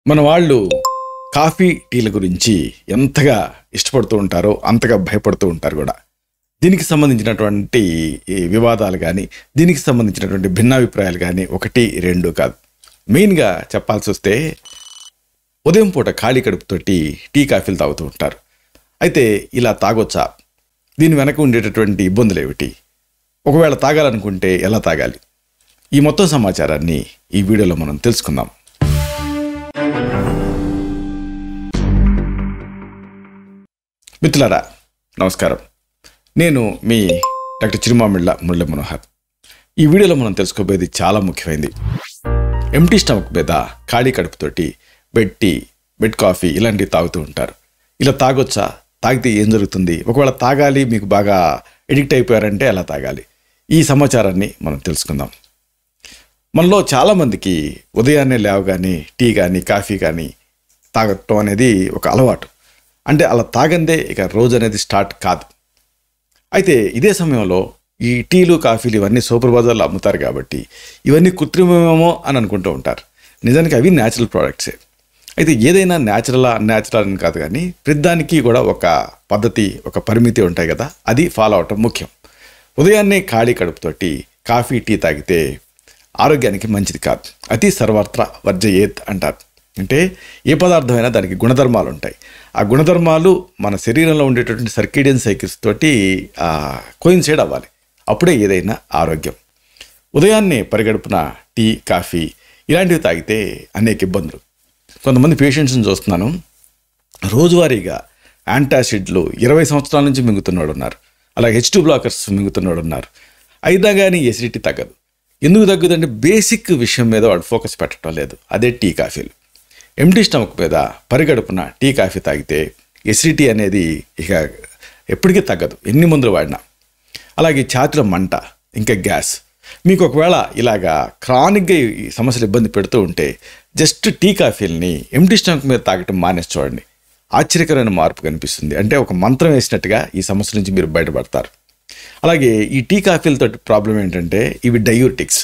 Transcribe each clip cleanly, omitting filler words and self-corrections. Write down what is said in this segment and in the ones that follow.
మన వాళ్ళు కాఫీ టీల గురించి ఎంతగా ఇష్టపడుతూ ఉంటారో అంతగా భయపడుతూ ఉంటారు కూడా. దీనికి సంబంధించినటువంటి వివాదాలు కానీ, దీనికి సంబంధించినటువంటి భిన్నాభిప్రాయాలు కానీ ఒకటి రెండు కాదు. మెయిన్గా చెప్పాల్సి వస్తే ఉదయం పూట ఖాళీ కడుపుతోటి టీ కాఫీలు తాగుతూ ఉంటారు. అయితే ఇలా తాగొచ్చా? దీని వెనక ఉండేటటువంటి ఇబ్బందులు ఏమిటి? ఒకవేళ తాగాలనుకుంటే ఎలా తాగాలి? ఈ మొత్తం సమాచారాన్ని ఈ వీడియోలో మనం తెలుసుకుందాం. మిత్రులారా నమస్కారం. నేను మీ డాక్టర్ చిరుమామిళ్ళ మురళీ మనోహర్. ఈ వీడియోలో మనం తెలుసుకోబోయేది చాలా ముఖ్యమైనది. ఎంటీ స్టమక్ మీద ఖాళీ కడుపుతోటి బెడ్ టీ, బెడ్ కాఫీ ఇలాంటివి తాగుతూ ఉంటారు. ఇలా తాగొచ్చా? తాగితే ఏం జరుగుతుంది? ఒకవేళ తాగాలి, మీకు బాగా ఎడిక్ట్ అయిపోయారంటే ఎలా తాగాలి? ఈ సమాచారాన్ని మనం తెలుసుకుందాం. మనలో చాలామందికి ఉదయాన్నే లేవగానే టీ కానీ కాఫీ కానీ తాగటం అనేది ఒక అలవాటు. అంటే అలా తాగందే ఇక రోజు అనేది స్టార్ట్ కాదు. అయితే ఇదే సమయంలో ఈ టీలు కాఫీలు ఇవన్నీ సూపర్ బజార్లో అమ్ముతారు కాబట్టి ఇవన్నీ కృత్రిమమేమో అని అనుకుంటూ ఉంటారు. నిజానికి అవి న్యాచురల్ ప్రోడక్ట్సే. అయితే ఏదైనా న్యాచురల్ అన్యాచురల్ అని కాదు, కానీ ప్రతిదానికి కూడా ఒక పద్ధతి, ఒక పరిమితి ఉంటాయి కదా, అది ఫాలో అవటం ముఖ్యం. ఉదయాన్నే ఖాళీ కడుపుతోటి కాఫీ టీ తాగితే ఆరోగ్యానికి మంచిది కాదు. అతి సర్వత్ర వర్జయేత్ అంటారు. అంటే ఏ పదార్థమైనా దానికి గుణధర్మాలు ఉంటాయి. ఆ గుణధర్మాలు మన శరీరంలో ఉండేటటువంటి సర్కేడియన్ సైకిల్స్ తోటి కోయిన్సైడ్ అవ్వాలి. అప్పుడే ఏదైనా ఆరోగ్యం. ఉదయాన్నే పరిగడుపున టీ కాఫీ ఇలాంటివి తాగితే అనేక ఇబ్బందులు. కొంతమంది పేషెంట్స్ని చూస్తున్నాను, రోజువారీగా యాంటాసిడ్లు 20 సంవత్సరాల నుంచి మింగుతున్నాడు ఉన్నారు. అలాగే H2 బ్లాకర్స్ మింగుతున్నాడు ఉన్నారు. అయినా కానీ ఎసిడిటీ తగ్గదు. ఎందుకు తగ్గదంటే బేసిక్ విషయం మీద వాడు ఫోకస్ పెట్టడం లేదు. అదే టీ కాఫీలు. ఎంటీ స్టమక్ మీద పరిగడుపున టీ కాఫీ తాగితే ఎసిడిటీ అనేది ఇక ఎప్పటికీ తగ్గదు, ఎన్ని మందులు వాడినా. అలాగే ఛాతీలో మంట, ఇంకా గ్యాస్. మీకు ఒకవేళ ఇలాగా క్రానిక్గా ఈ సమస్యలు ఇబ్బంది పెడుతూ ఉంటే జస్ట్ టీ కాఫీలని ఎంటీ స్టమక్ మీద తాగటం మానేసి చూడండి. ఆశ్చర్యకరమైన మార్పు కనిపిస్తుంది. అంటే ఒక మంత్రం వేసినట్టుగా ఈ సమస్య నుంచి మీరు బయటపడతారు. అలాగే ఈ టీ కాఫీలతో ప్రాబ్లం ఏంటంటే ఇవి డయూరిటిక్స్,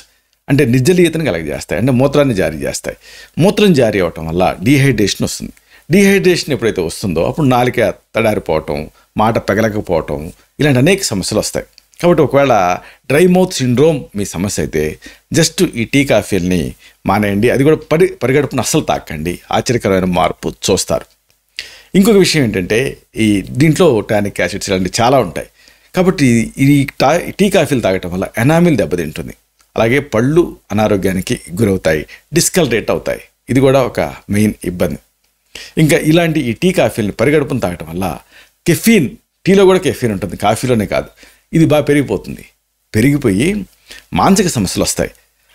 అంటే నిర్జలీయతను కలగజేస్తాయి. అంటే మూత్రాన్ని జారీ చేస్తాయి. మూత్రం జారీ అవటం వల్ల డీహైడ్రేషన్ వస్తుంది. డీహైడ్రేషన్ ఎప్పుడైతే వస్తుందో అప్పుడు నాలిక తడారిపోవటం, మాట పెగలకపోవటం, ఇలాంటి అనేక సమస్యలు వస్తాయి. కాబట్టి ఒకవేళ డ్రై మౌత్ సిండ్రోమ్ మీ సమస్య అయితే జస్ట్ ఈ టీ కాఫీలని మానేయండి. అది కూడా పరిగడుపున అస్సలు తాకండి. ఆశ్చర్యకరమైన మార్పు చూస్తారు. ఇంకొక విషయం ఏంటంటే ఈ దీంట్లో టానిక్ యాసిడ్స్ ఇలాంటివి చాలా ఉంటాయి. కాబట్టి ఈ టీ కాఫీలు తాగటం వల్ల ఎనామిల్ దెబ్బతింటుంది. అలాగే పళ్ళు అనారోగ్యానికి గురవుతాయి, డిస్కలరేట్ అవుతాయి. ఇది కూడా ఒక మెయిన్ ఇబ్బంది. ఇంకా ఇలాంటి ఈ టీ కాఫీలను పరిగడుపున తాగటం వల్ల కెఫీన్, టీలో కూడా కెఫీన్ ఉంటుంది, కాఫీలోనే కాదు, ఇది బాగా పెరిగిపోయి మానసిక సమస్యలు వస్తాయి.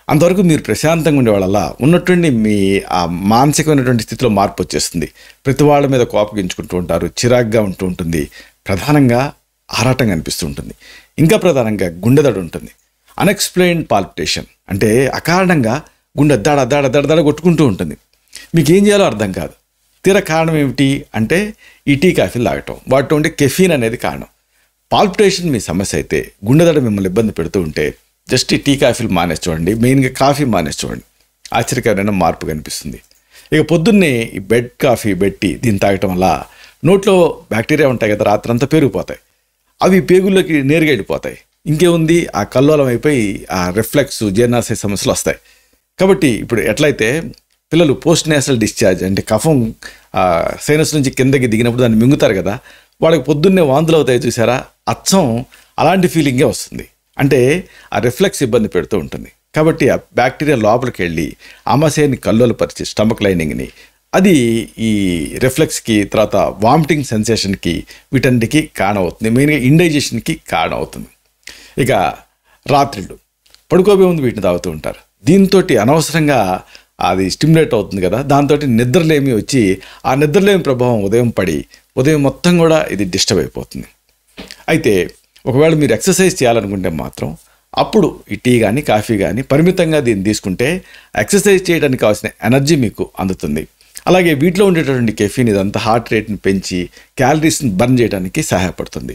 అంతవరకు మీరు ప్రశాంతంగా ఉండే వాళ్ళ ఉన్నటువంటి మీ ఆ మానసికమైనటువంటి స్థితిలో మార్పు వచ్చేస్తుంది. ప్రతి వాళ్ళ మీద కోపగించుకుంటూ ఉంటారు, చిరాగ్గా ఉంటూ ఉంటుంది, ప్రధానంగా ఆరాటంగా అనిపిస్తూ ఉంటుంది, ఇంకా ప్రధానంగా గుండెదడ ఉంటుంది, అన్ఎక్స్ప్లెయిన్డ్ పాల్పిటేషన్, అంటే అకారణంగా గుండె దడ కొట్టుకుంటూ ఉంటుంది. మీకు ఏం చేయాలో అర్థం కాదు. తీరా కారణం ఏమిటి అంటే ఈ టీ కాఫీలు తాగటం, వాటిలో ఉండే కెఫీన్ అనేది కారణం. పాల్పిటేషన్ మీ సమస్య అయితే, గుండెదడ మిమ్మల్ని ఇబ్బంది పెడుతూ ఉంటే జస్ట్ ఈ టీ కాఫీలు మానేసి చూడండి. మెయిన్గా కాఫీ మానేసి చూడండి. ఆశ్చర్యకరమైన మార్పు కనిపిస్తుంది. ఇక పొద్దున్నే ఈ బెడ్ కాఫీ, బెడ్ టీ దీన్ని తాగటం వల్ల నోట్లో బ్యాక్టీరియా ఉంటాయి కదా, రాత్రంతా పెరిగిపోతాయి. అవి పేగుల్లోకి నేరుగా వెళ్ళిపోతాయి. ఇంకేముంది, ఆ కల్లోలం అయిపోయి ఆ రిఫ్లెక్స్, జీర్ణాశయ సమస్యలు వస్తాయి. కాబట్టి ఇప్పుడు ఎట్లయితే పిల్లలు పోస్ట్ నేసల్ డిశ్చార్జ్, అంటే కఫం సైనస్ నుంచి కిందకి దిగినప్పుడు దాన్ని మింగుతారు కదా, వాళ్ళకి పొద్దున్నే వాంతులు అవుతాయి చూసారా, అచ్చం అలాంటి ఫీలింగే వస్తుంది. అంటే ఆ రిఫ్లెక్స్ ఇబ్బంది పెడుతూ ఉంటుంది. కాబట్టి ఆ బ్యాక్టీరియా లోపలికి వెళ్ళి ఆమాశయాన్ని కల్లోలపరిచి స్టమక్ లైనింగ్ని, అది ఈ రిఫ్లెక్స్కి, తర్వాత వామిటింగ్ సెన్సేషన్కి, వీటన్నిటికీ కారణమవుతుంది. మెయిన్గా ఇండైజెషన్కి కారణమవుతుంది. ఇక రాత్రిళ్ళు పడుకోబోయే ముందు వీటిని తాగుతూ ఉంటారు. దీంతో అనవసరంగా అది స్టిమ్యులేట్ అవుతుంది కదా, దాంతో నిద్రలేమి వచ్చి ఆ నిద్రలేమి ప్రభావం ఉదయం మొత్తం కూడా ఇది డిస్టర్బ్ అయిపోతుంది. అయితే ఒకవేళ మీరు ఎక్సర్సైజ్ చేయాలనుకుంటే మాత్రం అప్పుడు ఈ టీ కానీ కాఫీ కానీ పరిమితంగా దీన్ని తీసుకుంటే ఎక్సర్సైజ్ చేయడానికి కావాల్సిన ఎనర్జీ మీకు అందుతుంది. అలాగే వీటిలో ఉండేటటువంటి కెఫీన్ ఇదంతా హార్ట్ రేట్ని పెంచి క్యాలరీస్ని బర్న్ చేయడానికి సహాయపడుతుంది.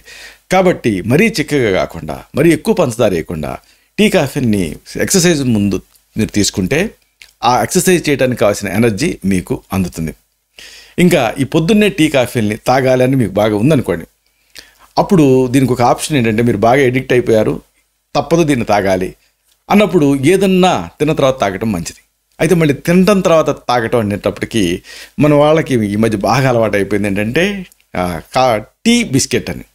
కాబట్టి మరీ చిక్కగా కాకుండా, మరీ ఎక్కువ పంచదార వేయకుండా టీ కాఫీని ఎక్సర్సైజ్ ముందు మీరు తీసుకుంటే ఆ ఎక్సర్సైజ్ చేయడానికి కావాల్సిన ఎనర్జీ మీకు అందుతుంది. ఇంకా ఈ పొద్దున్నే టీ కాఫీల్ని తాగాలి అని మీకు బాగా ఉందనుకోండి, అప్పుడు దీనికి ఒక ఆప్షన్ ఏంటంటే, మీరు బాగా ఎడిక్ట్ అయిపోయారు, తప్పదు దీన్ని తాగాలి అన్నప్పుడు ఏదన్నా తిన్న తర్వాత తాగటం మంచిది. అయితే మళ్ళీ తినడం తర్వాత తాగటం అనేటప్పటికీ మన వాళ్ళకి ఈ మధ్య బాగా అలవాటు అయిపోయింది ఏంటంటే టీ బిస్కెట్ అని.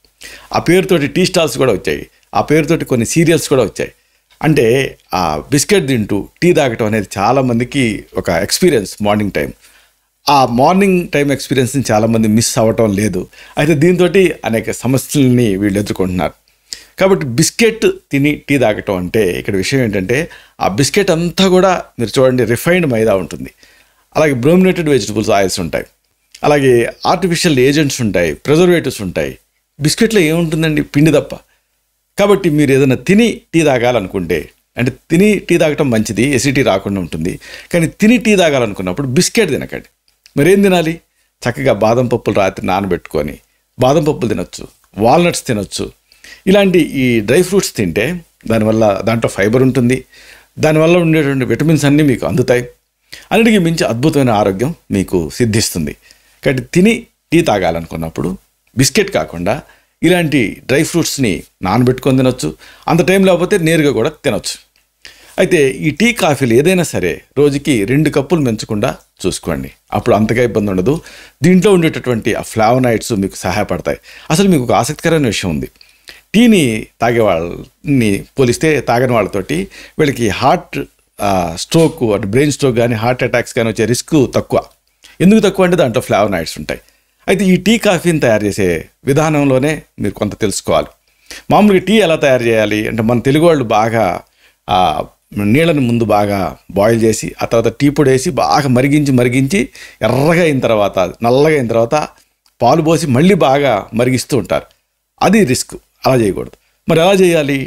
ఆ పేరుతోటి టీ స్టాల్స్ కూడా వచ్చాయి, ఆ పేరుతోటి కొన్ని సీరియల్స్ కూడా వచ్చాయి. అంటే ఆ బిస్కెట్ తింటూ టీ తాగటం అనేది చాలామందికి ఒక ఎక్స్పీరియన్స్. మార్నింగ్ టైం ఎక్స్పీరియన్స్ని చాలామంది మిస్ అవ్వటం లేదు. అయితే దీంతో అనేక సమస్యలని వీళ్ళు ఎదుర్కొంటున్నారు. కాబట్టి బిస్కెట్ తిని టీ తాగటం అంటే ఇక్కడ విషయం ఏంటంటే, ఆ బిస్కెట్ అంతా కూడా మీరు చూడండి రిఫైన్డ్ మైదా ఉంటుంది, అలాగే బ్రోమినేటెడ్ వెజిటబుల్స్ ఆయిల్స్ ఉంటాయి, అలాగే ఆర్టిఫిషియల్ ఏజెంట్స్ ఉంటాయి, ప్రిజర్వేటివ్స్ ఉంటాయి. బిస్కెట్లో ఏముంటుందండి? పిండి తప్ప. కాబట్టి మీరు ఏదైనా తిని టీ తాగాలనుకుంటే, అంటే తిని టీ తాగటం మంచిది, ఎసిడిటీ రాకుండా ఉంటుంది. కానీ తిని టీ తాగాలనుకున్నప్పుడు బిస్కెట్ తినకండి. మరేం తినాలి? చక్కగా బాదం పప్పులు రాత్రి నానబెట్టుకొని బాదం పప్పులు తినొచ్చు, వాల్నట్స్ తినొచ్చు. ఇలాంటి ఈ డ్రై ఫ్రూట్స్ తింటే దానివల్ల దాంట్లో ఫైబర్ ఉంటుంది, దానివల్ల ఉండేటువంటి విటమిన్స్ అన్నీ మీకు అందుతాయి. అన్నిటికీ మించి అద్భుతమైన ఆరోగ్యం మీకు సిద్ధిస్తుంది. కాబట్టి తిని టీ తాగాలనుకున్నప్పుడు బిస్కెట్ కాకుండా ఇలాంటి డ్రై ఫ్రూట్స్ని నానబెట్టుకొని తినొచ్చు. అంత టైం లేకపోతే నేరుగా కూడా తినొచ్చు. అయితే ఈ టీ కాఫీలు ఏదైనా సరే రోజుకి 2 కప్పులు మించకుండా చూసుకోండి. అప్పుడు అంతగా ఇబ్బంది ఉండదు. దీంట్లో ఉండేటటువంటి ఆ ఫ్లావనాయిడ్స్ మీకు సహాయపడతాయి. అసలు మీకు ఒక ఆసక్తికరమైన విషయం ఉంది. టీని తాగే వాళ్ళని పోలిస్తే తాగని వాళ్ళతోటి వీళ్ళకి హార్ట్ స్ట్రోక్, అంటే బ్రెయిన్ స్ట్రోక్ కానీ హార్ట్ అటాక్స్ కానీ వచ్చే రిస్క్ తక్కువ. ఎందుకు తక్కువ అంటే దాంట్లో ఫ్లావనాయిడ్స్ ఉంటాయి. అయితే ఈ టీ కాఫీని తయారు చేసే విధానంలోనే మీరు కొంత తెలుసుకోవాలి. మామూలుగా టీ ఎలా తయారు చేయాలి అంటే, మన తెలుగు వాళ్ళు బాగా నీళ్ళని ముందు బాగా బాయిల్ చేసి ఆ తర్వాత టీ పొడి వేసి బాగా మరిగించి ఎర్రగా అయిన తర్వాత, నల్లగా అయిన తర్వాత పాలు పోసి మళ్ళీ బాగా మరిగిస్తూ ఉంటారు. అది రిస్క్. అలా చేయకూడదు. మరి ఎలా చేయాలి?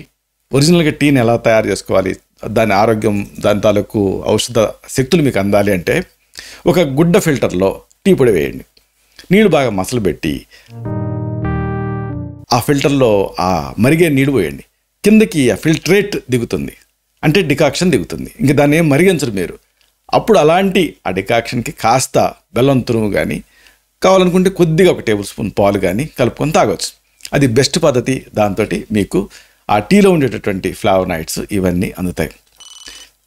ఒరిజినల్గా టీని ఎలా తయారు చేసుకోవాలి, దాని ఆరోగ్యం, దాని తాలూకు ఔషధ శక్తులు మీకు అందాలి అంటే, ఒక గుడ్డ ఫిల్టర్లో టీ పొడి వేయండి, నీళ్ళు బాగా మసలుపెట్టి ఆ ఫిల్టర్లో ఆ మరిగే నీళ్ళు పోయండి. కిందకి ఆ ఫిల్ట్రేట్ దిగుతుంది, అంటే డికాక్షన్ దిగుతుంది. ఇంక దాన్ని ఏం మరిగించరు మీరు. అప్పుడు అలాంటి ఆ డికాక్షన్కి కాస్త బెల్లం తురుము కానీ, కావాలనుకుంటే కొద్దిగా 1 టేబుల్ స్పూన్ పాలు కానీ కలుపుకొని తాగొచ్చు. అది బెస్ట్ పద్ధతి. దాంతో మీకు ఆ టీలో ఉండేటటువంటి ఫ్లావనాయిడ్స్ ఇవన్నీ అందుతాయి.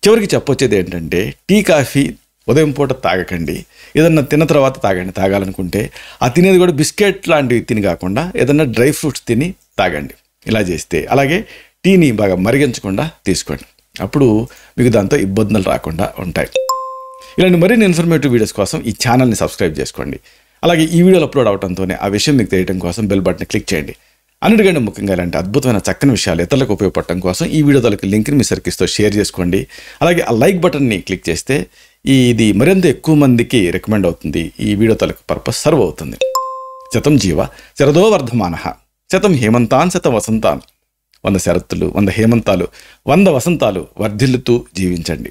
చివరికి చెప్పొచ్చేది ఏంటంటే, టీ కాఫీ ఉదయం పూట తాగకండి, ఏదన్నా తిన్న తర్వాత తాగండి. తాగాలనుకుంటే ఆ తినేది కూడా బిస్కెట్ లాంటివి తిని కాకుండా ఏదన్నా డ్రై ఫ్రూట్స్ తిని తాగండి. ఇలా చేస్తే, అలాగే టీని బాగా మరిగించకుండా తీసుకోండి. అప్పుడు మీకు దాంతో ఇబ్బందులు రాకుండా ఉంటాయి. ఇలాంటి మరిన్ని ఇన్ఫర్మేటివ్ వీడియోస్ కోసం ఈ ఛానల్ని సబ్స్క్రైబ్ చేసుకోండి. అలాగే ఈ వీడియోలు అప్లోడ్ అవడంతోనే ఆ విషయం మీకు తెలియడం కోసం బెల్ బటన్ క్లిక్ చేయండి. అన్నిటికంటే ముఖ్యంగా ఇలాంటి అద్భుతమైన చక్కని విషయాలు ఇతరులకు ఉపయోగపడటం కోసం ఈ వీడియో తలకి లింక్ని మీ సర్కిల్స్తో షేర్ చేసుకోండి. అలాగే ఆ లైక్ బటన్ని క్లిక్ చేస్తే ఇది మరింత ఎక్కువ మందికి రికమెండ్ అవుతుంది. ఈ వీడియో తలకు పర్పస్ సర్వ్ అవుతుంది. శతం జీవ శరదో వర్ధమానః, శతం హేమంతాన్ శతం వసంతాన్. 100 శరత్తులు, 100 హేమంతాలు, 100 వసంతాలు వర్ధిల్లుతూ జీవించండి.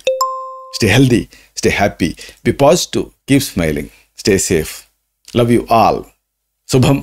Stay healthy, stay happy, be positive, keep smiling, stay safe. Love you all. శుభం.